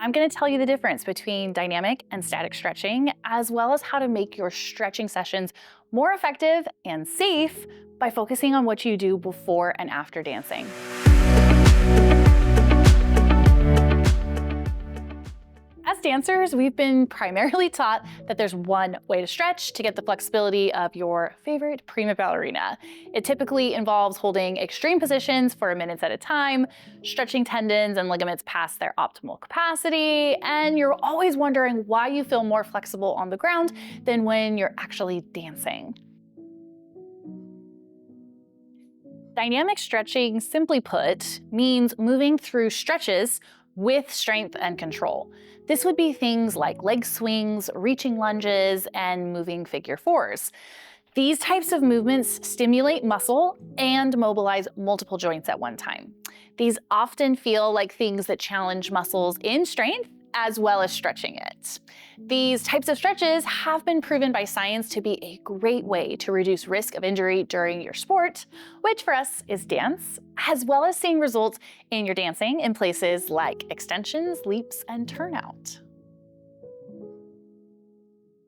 I'm going to tell you the difference between dynamic and static stretching, as well as how to make your stretching sessions more effective and safe by focusing on what you do before and after dancing. As dancers, we've been primarily taught that there's one way to stretch to get the flexibility of your favorite prima ballerina. It typically involves holding extreme positions for minutes at a time, stretching tendons and ligaments past their optimal capacity, and you're always wondering why you feel more flexible on the ground than when you're actually dancing. Dynamic stretching, simply put, means moving through stretches with strength and control. This would be things like leg swings, reaching lunges, and moving figure fours. These types of movements stimulate muscle and mobilize multiple joints at one time. These often feel like things that challenge muscles in strength as well as stretching it. These types of stretches have been proven by science to be a great way to reduce risk of injury during your sport, which for us is dance, as well as seeing results in your dancing in places like extensions, leaps, and turnout.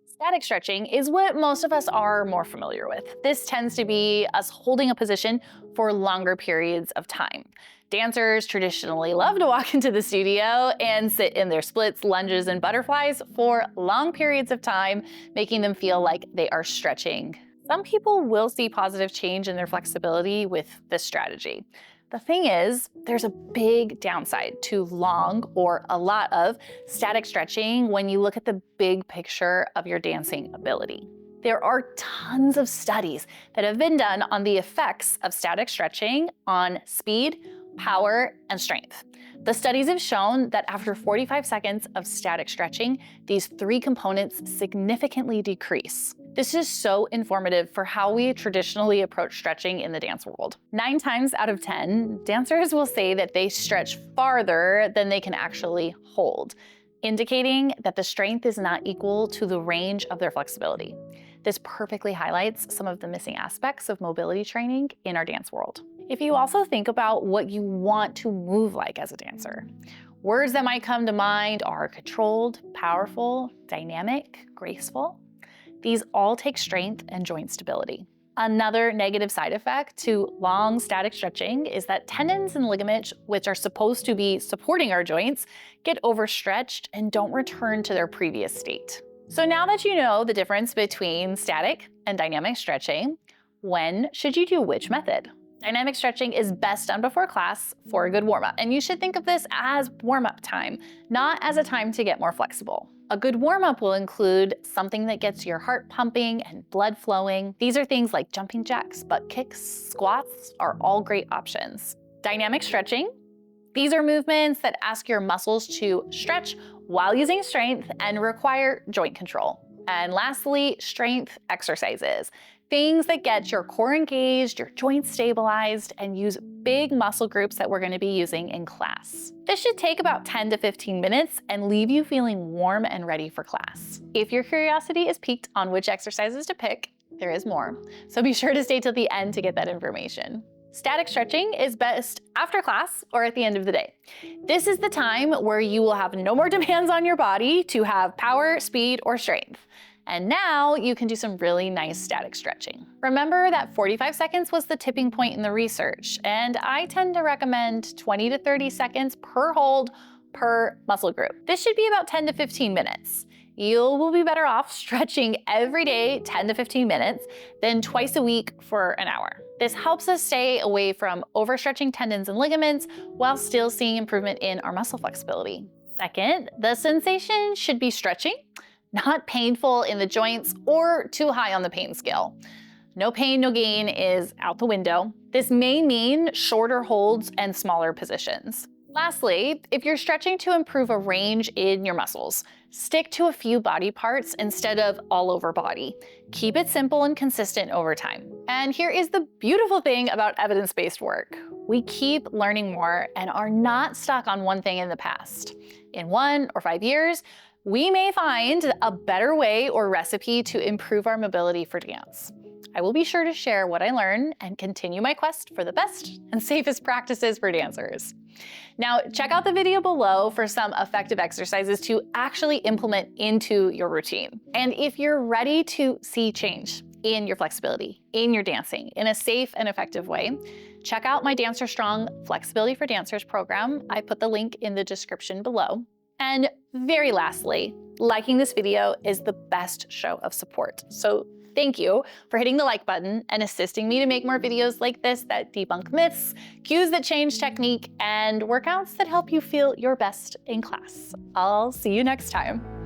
Static stretching is what most of us are more familiar with. This tends to be us holding a position for longer periods of time. Dancers traditionally love to walk into the studio and sit in their splits, lunges, and butterflies for long periods of time, making them feel like they are stretching. Some people will see positive change in their flexibility with this strategy. The thing is, there's a big downside to long or a lot of static stretching when you look at the big picture of your dancing ability. There are tons of studies that have been done on the effects of static stretching on speed, power, and strength. The studies have shown that after 45 seconds of static stretching, these three components significantly decrease. This is so informative for how we traditionally approach stretching in the dance world. 9 times out of 10, dancers will say that they stretch farther than they can actually hold, indicating that the strength is not equal to the range of their flexibility. This perfectly highlights some of the missing aspects of mobility training in our dance world. If you also think about what you want to move like as a dancer, words that might come to mind are controlled, powerful, dynamic, graceful. These all take strength and joint stability. Another negative side effect to long static stretching is that tendons and ligaments, which are supposed to be supporting our joints, get overstretched and don't return to their previous state. So now that you know the difference between static and dynamic stretching, when should you do which method? Dynamic stretching is best done before class for a good warm-up, and you should think of this as warm-up time, not as a time to get more flexible. A good warm-up will include something that gets your heart pumping and blood flowing. These are things like jumping jacks, butt kicks, squats are all great options. Dynamic stretching, these are movements that ask your muscles to stretch while using strength and require joint control. And lastly, strength exercises. Things that get your core engaged, your joints stabilized, and use big muscle groups that we're going to be using in class. This should take about 10 to 15 minutes and leave you feeling warm and ready for class. If your curiosity is piqued on which exercises to pick, there is more. So be sure to stay till the end to get that information. Static stretching is best after class or at the end of the day. This is the time where you will have no more demands on your body to have power, speed, or strength. And now you can do some really nice static stretching. Remember that 45 seconds was the tipping point in the research, and I tend to recommend 20 to 30 seconds per hold per muscle group. This should be about 10 to 15 minutes. You will be better off stretching every day 10 to 15 minutes than twice a week for an hour. This helps us stay away from overstretching tendons and ligaments while still seeing improvement in our muscle flexibility. Second, the sensation should be stretching, not painful in the joints or too high on the pain scale. No pain, no gain is out the window. This may mean shorter holds and smaller positions. Lastly, if you're stretching to improve a range in your muscles, stick to a few body parts instead of all over body. Keep it simple and consistent over time. And here is the beautiful thing about evidence-based work. We keep learning more and are not stuck on one thing in the past. In 1 or 5 years, we may find a better way or recipe to improve our mobility for dance. I will be sure to share what I learn and continue my quest for the best and safest practices for dancers. Now, check out the video below for some effective exercises to actually implement into your routine. And if you're ready to see change in your flexibility, in your dancing, in a safe and effective way, check out my Dancer Strong Flexibility for Dancers program. I put the link in the description below. And very lastly, liking this video is the best show of support. So thank you for hitting the like button and assisting me to make more videos like this that debunk myths, cues that change technique, and workouts that help you feel your best in class. I'll see you next time.